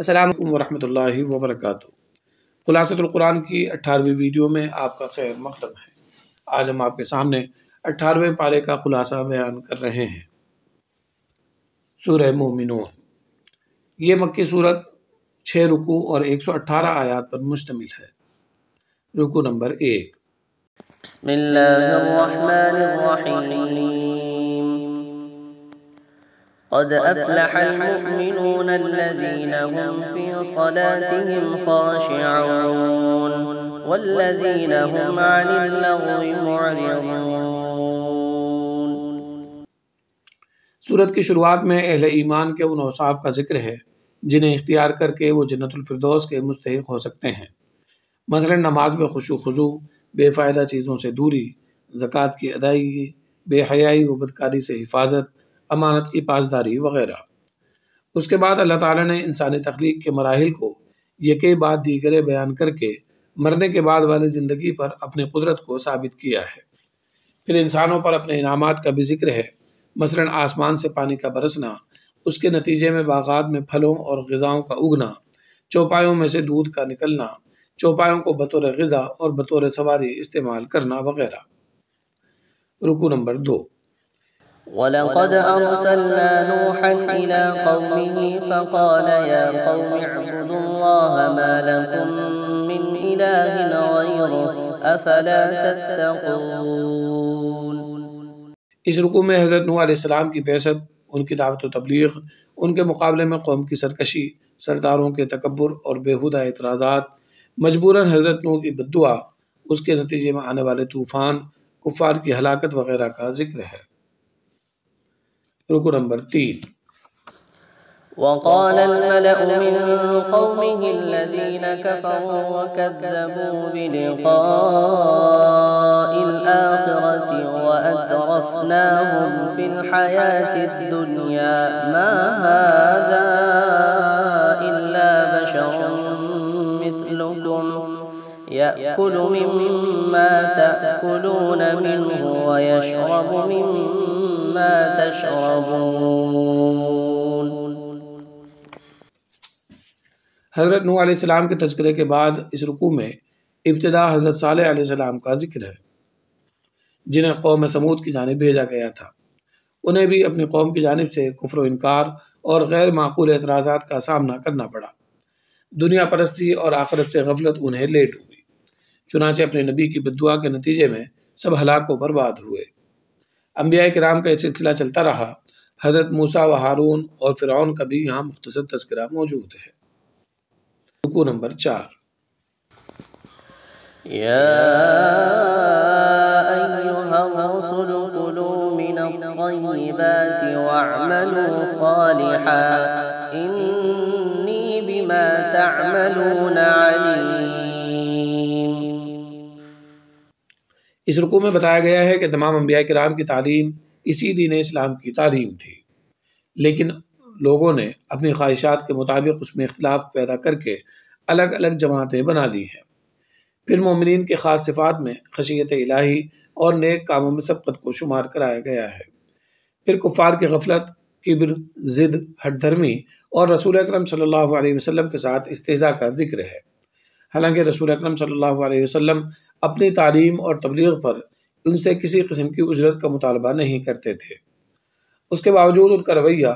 السلام علیکم ورحمۃ اللہ وبرکاتہ۔ خلاصۃ القرآن کی 18ویں ویڈیو میں آپ کا خیر مقدم ہے۔ آج ہم آپ کے سامنے 18ویں پارے کا خلاصہ بیان کر رہے ہیں۔ سورہ مومنون، یہ مکی صورت 6 رکوع اور 118 آیات پر مشتمل ہے۔ رکوع نمبر 1۔ بسم اللہ الرحمن الرحیم۔ قد افلح المؤمنون الذين هم في صلاتهم خاشعون والذين هم عن اللغو معرضون۔ سورت کی شروعات میں اہل ایمان کے ان اوصاف کا ذکر ہے جنہیں اختیار کر کے وہ جنت الفردوس کے مستحق ہو سکتے ہیں، مثلا نماز میں خشوع خضوع، بے فائدہ چیزوں سے دوری، زکوٰۃ کی ادائیگی، بے حیائی و بدکاری سے حفاظت، امانت کی پاسداری وغیرہ۔ اس کے بعد اللہ تعالیٰ نے انسانی تخلیق کے مراحل کو یکے بعد دیگرے بیان کر کے مرنے کے بعد والی زندگی پر اپنی قدرت کو ثابت کیا ہے۔ پھر انسانوں پر اپنے انعامات کا بھی ذکر ہے، مثلا آسمان سے پانی کا برسنا، اس کے نتیجے میں باغات میں پھلوں اور غذاؤں کا اگنا، چوپایوں میں سے دودھ کا نکلنا، چوپایوں کو بطور غذا اور بطور سواری استعمال کرنا وغیرہ۔ رکوع نمبر 2۔ وَلَقَدْ أَرْسَلْنَا نُوحًا إِلَىٰ قَوْمِهِ فَقَالَ يَا قَوْمِ اعْبُدُوا اللَّهَ مَا لَكُم مِّنْ إِلَٰهٍ غَيْرُهُ أَفَلَا تَتَّقُونَ۔ اس رکوع میں حضرت نوح علیہ السلام کی بعثت، ان کی دعوت و تبلیغ، ان کے مقابلے میں قوم کی سرکشی، سرداروں کے تکبر اور بیہودہ اعتراضات، مجبوراً حضرت نوح کی بددعا، اس کے نتیجے میں آنے والے طوفان، کفار کی ہلاکت وغیرہ کا ذکر ہے۔ رکوع نمبر 3۔ وقال الملأ من قومه الذين كفروا وكذبوا بلقاء الآخرة وأترفناهم في الحياة الدنيا ما هذا إلا بشر مثلكم يأكل مما تأكلون منه ويشرب مما تشربون۔ حضرت نوح علیہ السلام کے تذکرے کے بعد اس رکوع میں ابتدا حضرت صالح علیہ السلام کا ذکر ہے، جنہیں قوم سمود کی جانب بھیجا گیا تھا۔ انہیں بھی اپنی قوم کی جانب سے کفر و انکار اور غیر معقول اعتراضات کا سامنا کرنا پڑا۔ دنیا پرستی اور آخرت سے غفلت انہیں لے ڈوبی، چنانچہ اپنے نبی کی بددعا کے نتیجے میں سب ہلاک و برباد ہوئے۔ انبیاء کرام کا یہ سلسلہ چلتا رہا۔ حضرت موسیٰ و ہارون اور فرعون کا بھی یہاں مختصر تذکرہ موجود ہے۔ رکوع نمبر 4۔ يا أيها الرسل كلوا من الطيبات واعملوا صالحا إني بما تعملون عليم۔ اس رکوع میں بتایا گیا ہے کہ تمام انبیاء کرام کی تعلیم اسی دین اسلام کی تعلیم تھی، لیکن لوگوں نے اپنی خواہشات کے مطابق اس میں اختلاف پیدا کر کے الگ الگ جماعتیں بنا لی ہیں۔ پھر مومنین کے خاص صفات میں خشیت الہی اور نیک کاموں میں سبقت کو شمار کرایا گیا ہے۔ پھر کفار کی غفلت، کبر، ضد، ہٹ دھرمی اور رسول اکرم صلی اللہ علیہ وسلم کے ساتھ استہزاء کا ذکر ہے۔ حالانکہ رسول اکرم صلی اللہ علیہ وسلم اپنی تعلیم اور تبلیغ پر ان سے کسی قسم کی اجرت کا مطالبہ نہیں کرتے تھے، اس کے باوجود ان کا رویہ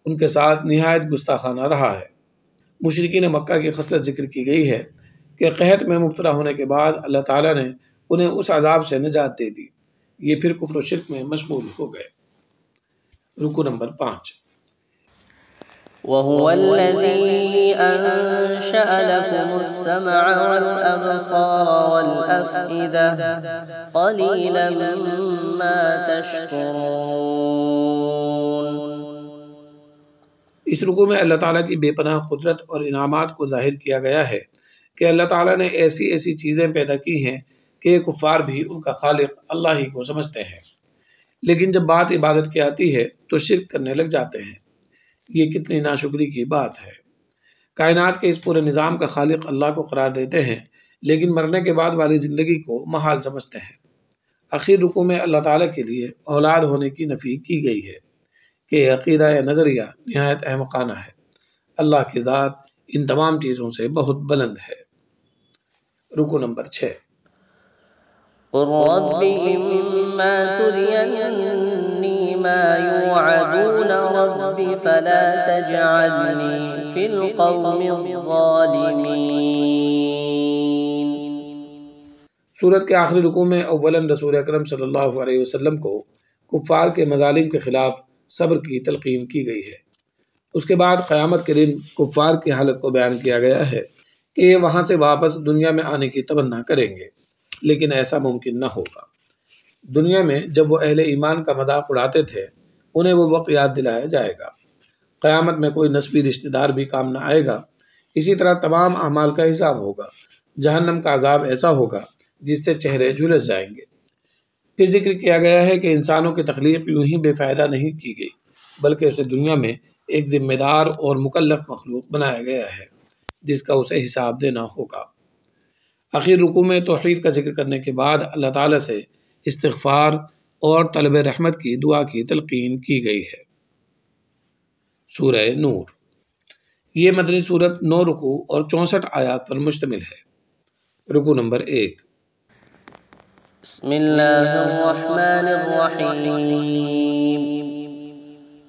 ان کے ساتھ نہایت گستاخانہ رہا ہے۔ مشرکین مکہ کی خصلت ذکر کی گئی ہے کہ قحط میں مبتلا ہونے کے بعد اللہ تعالیٰ نے انہیں اس عذاب سے نجات دے دی، یہ پھر کفر و شرک میں مشغول ہو گئے۔ رکوع نمبر 5۔ وَهُوَ الَّذِي أَنشَأَ لَكُمُ السَّمْعَ وَالْأَبْصَارَ وَالْأَفْئِدَةَ قَلِيلًا مَا تَشْكُرُونَ۔ اس رکوع میں اللہ تعالیٰ کی بے پناہ قدرت اور انعامات کو ظاہر کیا گیا ہے کہ اللہ تعالیٰ نے ایسی ایسی چیزیں پیدا کی ہیں کہ کفار بھی ان کا خالق اللہ ہی کو سمجھتے ہیں، لیکن جب بات عبادت کی آتی ہے تو شرک کرنے لگ جاتے ہیں۔ یہ کتنی ناشکری کی بات ہے۔ کائنات کے اس پورے نظام کا خالق اللہ کو قرار دیتے ہیں، لیکن مرنے کے بعد والی زندگی کو محال سمجھتے ہیں۔ اخیر رکوع میں اللہ تعالیٰ کے لیے اولاد ہونے کی نفی کی گئی ہے کہ عقیدہ یا نظریہ نہایت احمقانہ ہے۔ اللہ کی ذات ان تمام چیزوں سے بہت بلند ہے۔ رکو نمبر 6۔ قل رب إما تريني ما يوعدون رب فلا تجعلني في القوم الظالمين۔ سورت کے آخری رکوع میں اولاً رسول اکرم صلی اللہ علیہ وسلم کو کفار کے مظالم کے خلاف صبر کی تلقین کی گئی ہے۔ اس کے بعد قیامت کے دن کفار کی حالت کو بیان کیا گیا ہے کہ یہ وہاں سے واپس دنیا میں آنے کی تمنا کریں گے، لیکن ایسا ممکن نہ ہوگا۔ دنیا میں جب وہ اہل ایمان کا مذاق اڑاتے تھے، انہیں وہ وقت یاد دلایا جائے گا۔ قیامت میں کوئی نسبی رشتہ دار بھی کام نہ آئے گا۔ اسی طرح تمام اعمال کا حساب ہوگا۔ جہنم کا عذاب ایسا ہوگا جس سے چہرے جھلس جائیں گے۔ پھر ذکر کیا گیا ہے کہ انسانوں کی تخلیق یوں ہی بے فائدہ نہیں کی گئی، بلکہ اسے دنیا میں ایک ذمہ دار اور مکلف مخلوق بنایا گیا ہے جس کا اسے حساب دینا ہوگا۔ آخر رکوع میں توحید کا ذکر کرنے کے بعد اللہ تعالیٰ سے استغفار اور طلب رحمت کی دعا کی تلقین کی گئی ہے۔ سورہ نور، یہ مدنی سورت 9 رکوع اور 64 آیات پر مشتمل ہے۔ رکوع نمبر 1۔ بسم اللہ الرحمن الرحیم۔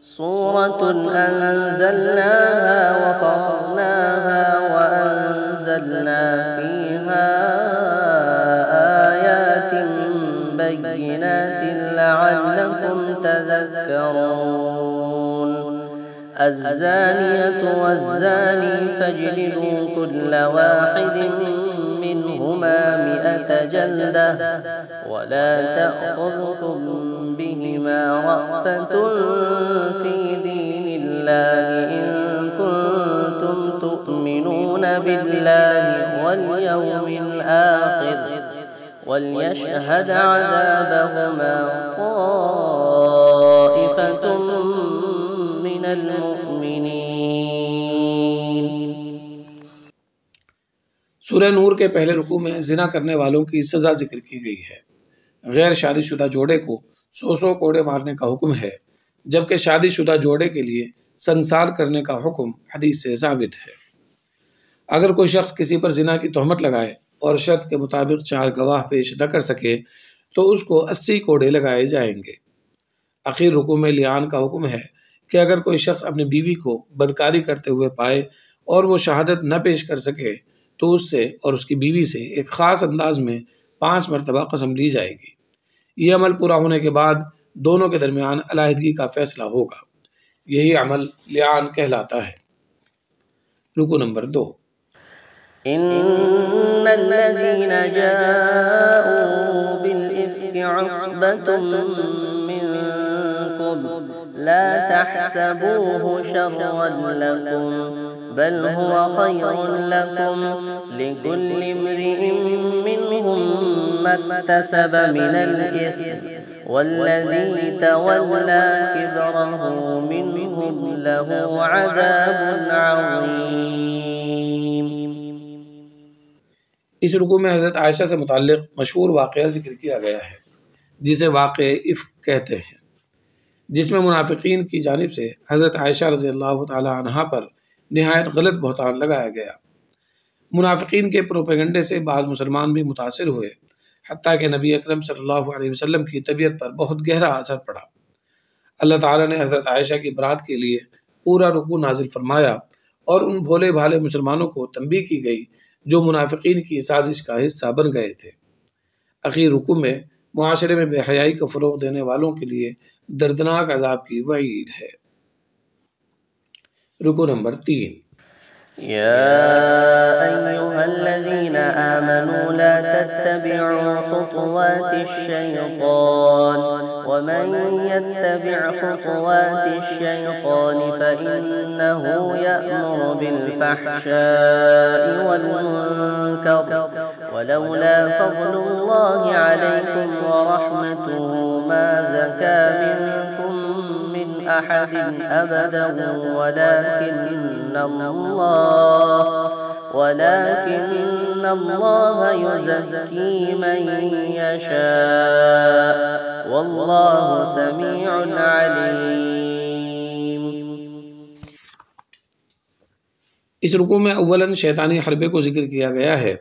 سورة أنزلناها وفرضناها وأنزلنا فيها آيات بينات لعلكم تذكرون۔ الزانية والزاني فاجلدوا كل واحد منهما 100 جلدة ولا تأخذكم بهما رأفة في دين الله إن كنتم تؤمنون بالله واليوم الآخر وليشهد عذابهما طائفة من المؤمنين۔ سورہ نور کے پہلے رکوع میں زنا کرنے والوں کی سزا ذکر کی گئی ہے۔ غیر شادی شدہ جوڑے کو 100 کوڑے مارنے کا حکم ہے، جبکہ شادی شدہ جوڑے کے لیے سنسار کرنے کا حکم حدیث سے ثابت ہے۔ اگر کوئی شخص کسی پر زنا کی تہمت لگائے اور شرط کے مطابق 4 گواہ پیش نہ کر سکے تو اس کو 80 کوڑے لگائے جائیں گے۔ آخر رکوع میں لیان کا حکم ہے کہ اگر کوئی شخص اپنی بیوی کو بدکاری کرتے ہوئے پائے اور وہ شہادت نہ پیش کر سکے تو اس سے اور اس کی بیوی سے ایک خاص انداز میں 5 مرتبہ قسم لی جائے گی۔ یہ عمل پورا ہونے کے بعد دونوں کے درمیان علیحدگی کا فیصلہ ہوگا۔ یہی عمل لیان کہلاتا ہے۔ رکوع نمبر 2۔ إن الذين جاءوا بالإفك عصبة منكم لا تحسبوه شرا لكم بل هو خير لكم لكل امرئ منهم ما اكتسب من الإثم والذي تولى كبره منهم له عذاب عظيم۔ اس رکوع میں حضرت عائشہ سے متعلق مشہور واقعہ ذکر کیا گیا ہے جسے واقعہ افک کہتے ہیں، جس میں منافقین کی جانب سے حضرت عائشہ رضی اللہ تعالی عنہا پر نہایت غلط بہتان لگایا گیا۔ منافقین کے پروپیگنڈے سے بعض مسلمان بھی متاثر ہوئے، حتیٰ کہ نبی اکرم صلی اللہ علیہ وسلم کی طبیعت پر بہت گہرا اثر پڑا۔ اللہ تعالیٰ نے حضرت عائشہ کی برات کے لیے پورا رکوع نازل فرمایا اور ان بھولے بھالے مسلمانوں کو تنبیہ کی گئی جو منافقین کی سازش کا حصہ بن گئے تھے۔ اخیر رکوع میں معاشرے میں بے حیائی کو فروغ دینے والوں کے لیے دردناک عذاب کی وعید ہے۔ رکوع نمبر 3۔ يا أيها الذين آمنوا لا تتبعوا خطوات الشيطان ومن يتبع خطوات الشيطان فإنه يأمر بالفحشاء والمنكر ولولا فضل الله عليكم ورحمته ما زكى منكم من أحد أبدا ولكن الله يزكي من يشاء والله سميع عليم۔ اس رکوع میں اولاً شیطانی حربے کو ذکر کیا گیا ہے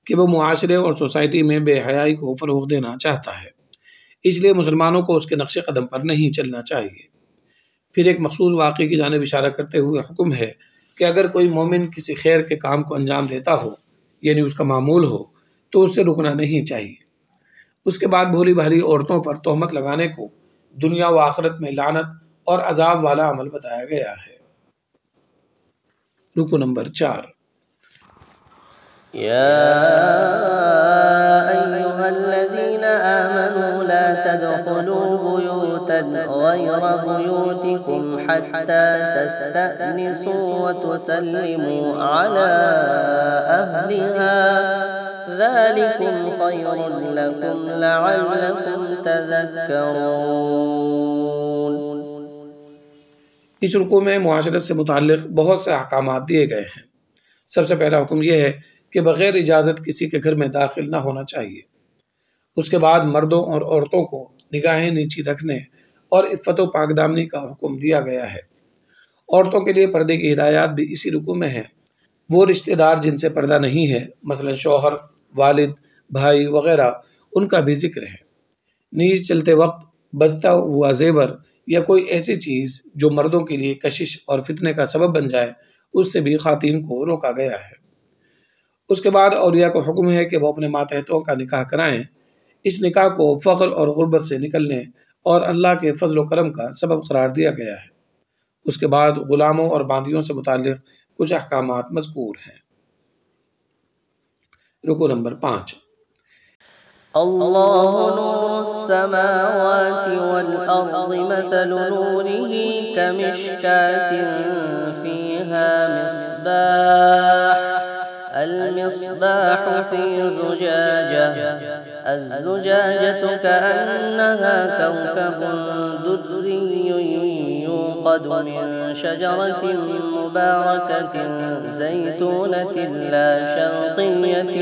کہ وہ معاشرے اور سوسائٹی میں بے حیائی کو فروغ دینا چاہتا ہے، اس لیے مسلمانوں کو اس کے نقش قدم پر نہیں چلنا چاہیے۔ پھر ایک مخصوص واقعے کی جانب اشارہ کرتے ہوئے حکم ہے کہ اگر کوئی مومن کسی خیر کے کام کو انجام دیتا ہو، یعنی اس کا معمول ہو، تو اس سے رکنا نہیں چاہیے۔ اس کے بعد بھولی بھالی عورتوں پر تہمت لگانے کو دنیا و آخرت میں لعنت اور عذاب والا عمل بتایا گیا ہے۔ رکو نمبر 4۔ يا أيها الذين آمنوا لا تدخلوا بيوتا غير بيوتكم حتى تستأنسوا وتسلموا على أهلها ذلكم خير لكم لعلكم تذكرون۔ اس رکوع میں معاشرت سے متعلق بہت سے احکامات دیے گئے ہیں۔ سب سے پہلا حکم یہ ہے کہ بغیر اجازت کسی کے گھر میں داخل نہ ہونا چاہیے۔ اس کے بعد مردوں اور عورتوں کو نگاہیں نیچی رکھنے اور عفت و پاک دامنی کا حکم دیا گیا ہے۔ عورتوں کے لیے پردے کی ہدایات بھی اسی رکوع میں ہیں۔ وہ رشتہ دار جن سے پردہ نہیں ہے، مثلا شوہر، والد، بھائی وغیرہ، ان کا بھی ذکر ہے۔ نیز چلتے وقت بجتا ہوا زیور یا کوئی ایسی چیز جو مردوں کے لیے کشش اور فتنے کا سبب بن جائے، اس سے بھی خواتین کو روکا گیا ہے۔ اس کے بعد اولیاء کو حکم ہے کہ وہ اپنے ماتحتوں کا نکاح کرائیں۔ اس نکاح کو فقر اور غربت سے نکلنے اور اللہ کے فضل و کرم کا سبب قرار دیا گیا ہے۔ اس کے بعد غلاموں اور باندیوں سے متعلق کچھ احکامات مذکور ہیں۔ رکو نمبر 5۔ الله نور السماوات والأرض مثل نوره كمشكاة فيها مصباح المصباح في زجاجة الزجاجة كأنها كوكب دري يوقد من شجرة مباركة زيتونة لا شرقية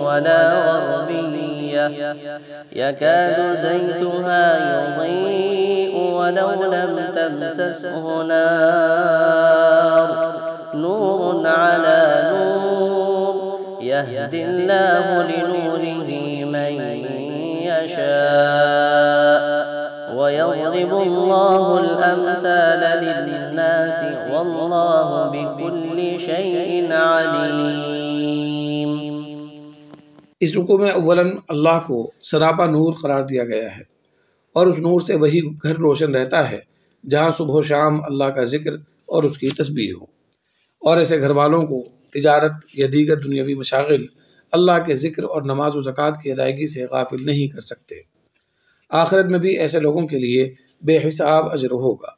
ولا غربية يكاد زيتها يضيء ولو لم تمسسه نار نور على نور يهدي الله لنوره من يشاء ويضرب الله الأمثال للناس والله بكل شيء عليم۔ اس رکوع میں اولاً اللہ کو سراپا نور قرار دیا گیا ہے، اور اس نور سے وہی گھر روشن رہتا ہے جہاں صبح و شام اللہ کا ذکر اور اس کی تسبیح ہو، اور ایسے گھر والوں کو تجارت یا دیگر دنیاوی مشاغل اللہ کے ذکر اور نماز و زکوٰۃ کی ادائیگی سے غافل نہیں کر سکتے۔ آخرت میں بھی ایسے لوگوں کے لیے بے حساب اجر ہوگا۔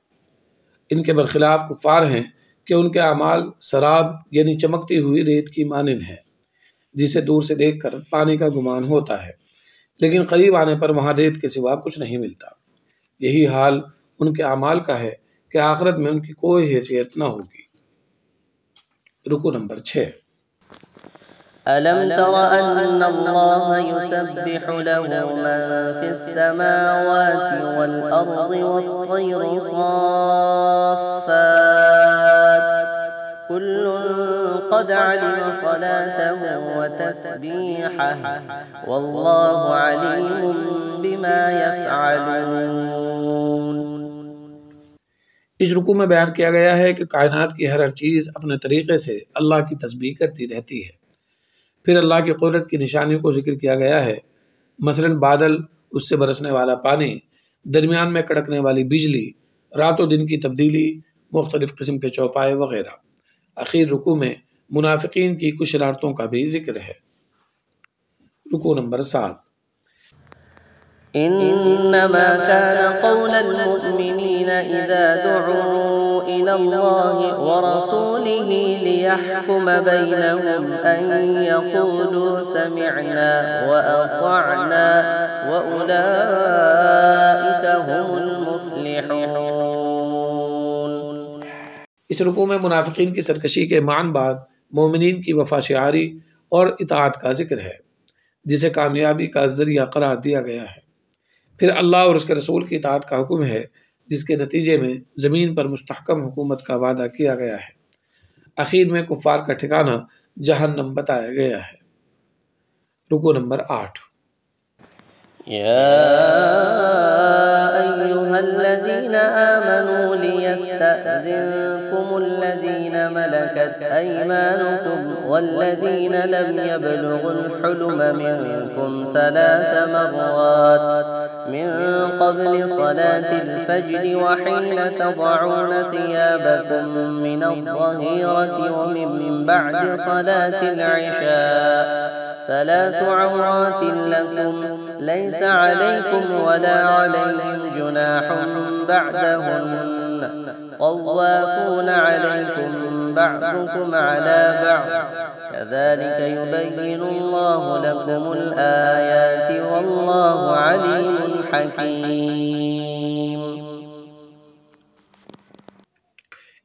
ان کے برخلاف کفار ہیں کہ ان کے اعمال سراب یعنی چمکتی ہوئی ریت کی مانند ہیں، جسے دور سے دیکھ کر پانی کا گمان ہوتا ہے، لیکن قریب آنے پر وہاں ریت کے سوا کچھ نہیں ملتا۔ یہی حال ان کے اعمال کا ہے کہ آخرت میں ان کی کوئی حیثیت نہ ہوگی۔ رکو نمبر 6۔ ألم تر أن الله يسبح له من في السماوات والأرض والطير صافات كل قد علم صلاته وتسبيحه والله عليم بما يفعلون۔ اس رکوع میں بیان کیا گیا ہے کہ کائنات کی ہر چیز اپنے طریقے سے اللہ کی تسبیح کرتی رہتی ہے۔ پھر اللہ کی قدرت کی نشانیوں کو ذکر کیا گیا ہے، مثلا بادل، اس سے برسنے والا پانی، درمیان میں کڑکنے والی بجلی، رات و دن کی تبدیلی، مختلف قسم کے چوپائے وغیرہ۔ اخیر رکوع میں منافقین کی کچھ شرارتوں کا بھی ذکر ہے۔ رکوع نمبر 7۔ إنما كان قول المؤمنين إذا دعوا إلى الله ورسوله ليحكم بينهم أن يقولوا سمعنا وأطعنا وأولئك هم المفلحون۔ اس رکوع میں منافقین کی سرکشی کے معنی بعد مومنین کی وفا شعاری اور اطاعت کا ذکر ہے، جسے کامیابی کا ذریعہ قرار دیا گیا ہے۔ پھر اللہ اور اس کے رسول کی اطاعت کا حکم ہے، جس کے نتیجے میں زمین پر مستحکم حکومت کا وعدہ کیا گیا ہے۔ اخیر میں کفار کا ٹھکانہ جہنم بتایا گیا ہے۔ رکو نمبر 8۔ يا أيها الذين آمنوا ليستأذنكم الذين ملكت أيمانكم والذين لم يبلغوا الحلم منكم 3 مرات من قبل صلاة الفجر وحين تضعون ثيابكم من الظهيرة ومن بعد صلاة العشاء 3 عورات لكم ليس عليكم ولا عليهم جناح بعدهن طوافون عليكم بعضكم على بعض كذلك يبين الله لكم الآيات والله عليم حكيم۔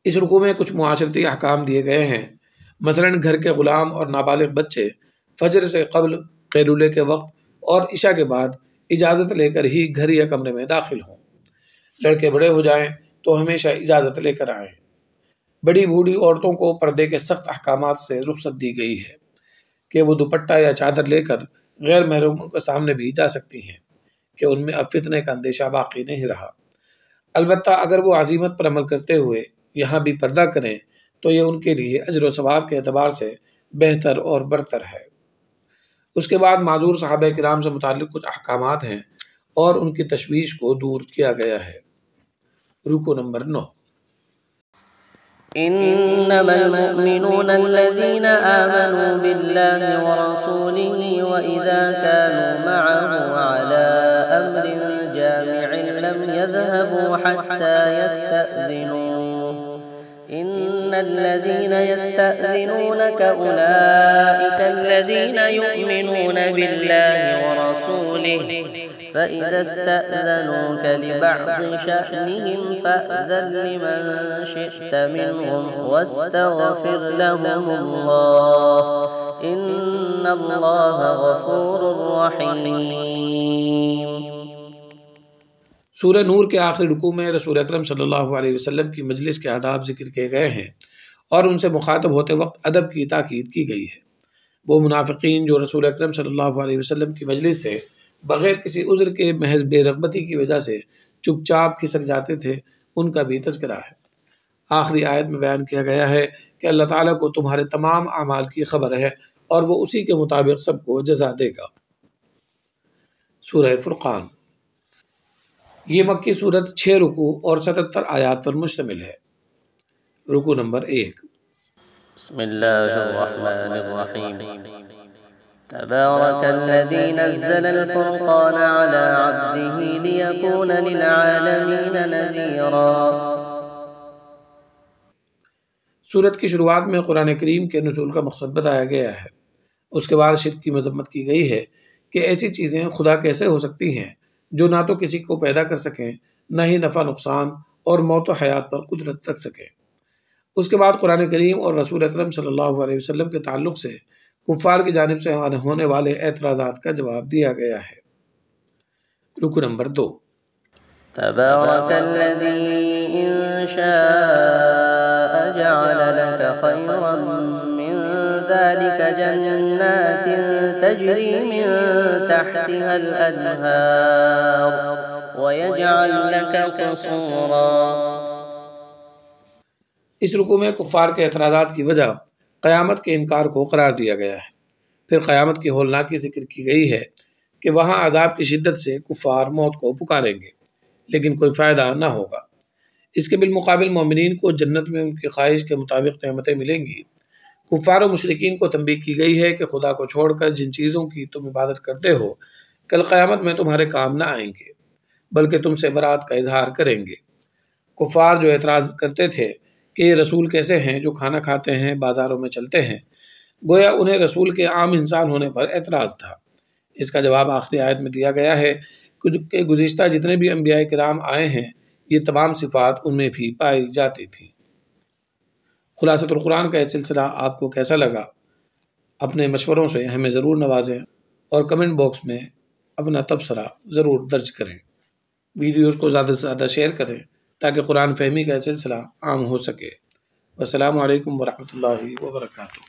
اس رکوع میں کچھ معاشرتی احکام دیے گئے ہیں، مثلاً گھر کے غلام اور نابالغ بچے فجر سے قبل قیلولے کے وقت اور عشاء کے بعد اجازت لے کر ہی گھر یا کمرے میں داخل ہوں۔ لڑکے بڑے ہو جائیں تو ہمیشہ اجازت لے کر آئیں۔ بڑی بوڑھی عورتوں کو پردے کے سخت احکامات سے رخصت دی گئی ہے کہ وہ دوپٹہ یا چادر لے کر غیر محرموں کے سامنے بھی جا سکتی ہیں کہ ان میں اب فتنے کا اندیشہ باقی نہیں رہا۔ البتہ اگر وہ عزیمت پر عمل کرتے ہوئے یہاں بھی پردہ کریں تو یہ ان کے لیے اجر و ثواب کے اعتبار سے بہتر اور برتر ہے۔ اس کے بعد معذور صحابہ کرام سے متعلق کچھ احکامات ہیں اور ان کی تشویش کو دور کیا گیا ہے۔ رکو نمبر 9۔ إنما المؤمنون الذين آمنوا بالله ورسوله وإذا كانوا معه على أمر جامع لم يذهبوا حتى يستأذنوه إن الذين يستأذنونك أولئك الذين يؤمنون بالله ورسوله فإذا استأذنوك لبعض شأنهم فأذن لمن شئت منهم واستغفر لهم الله إن الله غفور رحيم۔ سورہ نور کے آخری رکوع میں رسول اکرم صلی اللہ علیہ وسلم کی مجلس کے آداب ذکر کیے گئے ہیں اور ان سے مخاطب ہوتے وقت ادب کی تاکید کی گئی ہے۔ وہ منافقین جو رسول اکرم صلی اللہ علیہ وسلم کی مجلس سے بغیر کسی عذر کے محض بے رغبتی کی وجہ سے چپ چاپ کھسک جاتے تھے، ان کا بھی تذکرہ ہے۔ آخری آیت میں بیان کیا گیا ہے کہ اللہ تعالیٰ کو تمہارے تمام اعمال کی خبر ہے اور وہ اسی کے مطابق سب کو جزا دے گا۔ سورہ فرقان۔ یہ مکی صورت 6 رکوع اور 77 آیات پر مشتمل ہے۔ رکوع نمبر 1۔ بسم اللہ الرحمن الرحیم۔ تبارک الذی نزل الفرقان على عبده ليكون للعالمین نذیرا۔ سورت کی شروعات میں قرآن کریم کے نزول کا مقصد بتایا گیا ہے۔ اس کے بعد شرک کی مذمت کی گئی ہے کہ ایسی چیزیں خدا کیسے ہو سکتی ہیں جو نہ تو کسی کو پیدا کر سکیں، نہ ہی نفع نقصان اور موت و حیات پر قدرت رکھ سکیں۔ اس کے بعد قرآن کریم اور رسول اکرم صلی اللہ علیہ وسلم کے تعلق سے کفار کی جانب سے ہونے والے اعتراضات کا جواب دیا گیا ہے۔ رکو نمبر 2۔ تبارک الذی ان شاء جعل لك خیرا من ذلك جنات تجری من تحتها الانہار ويجعل لك قصورا۔ اس رکوع میں کفار کے اعتراضات کی وجہ قیامت کے انکار کو قرار دیا گیا ہے۔ پھر قیامت کی ہولناکی ذکر کی گئی ہے کہ وہاں عذاب کی شدت سے کفار موت کو پکاریں گے لیکن کوئی فائدہ نہ ہوگا۔ اس کے بالمقابل مومنین کو جنت میں ان کی خواہش کے مطابق نعمتیں ملیں گی۔ کفار و مشرکین کو تنبیہ کی گئی ہے کہ خدا کو چھوڑ کر جن چیزوں کی تم عبادت کرتے ہو کل قیامت میں تمہارے کام نہ آئیں گے بلکہ تم سے برات کا اظہار کریں گے۔ کفار جو اعتراض کرتے تھے کہ یہ رسول کیسے ہیں جو کھانا کھاتے ہیں، بازاروں میں چلتے ہیں، گویا انہیں رسول کے عام انسان ہونے پر اعتراض تھا۔ اس کا جواب آخری آیت میں دیا گیا ہے کہ گزشتہ جتنے بھی انبیاء کرام آئے ہیں یہ تمام صفات ان میں بھی پائی جاتی تھیں۔ خلاصۃ القرآن کا یہ سلسلہ آپ کو کیسا لگا؟ اپنے مشوروں سے ہمیں ضرور نوازیں اور کمنٹ باکس میں اپنا تبصرہ ضرور درج کریں۔ ویڈیوز کو زیادہ سے زیادہ شیئر کریں تاکہ قرآن فہمی کا سلسلہ عام ہو سکے۔ والسلام علیکم ورحمۃ اللہ وبرکاتہ۔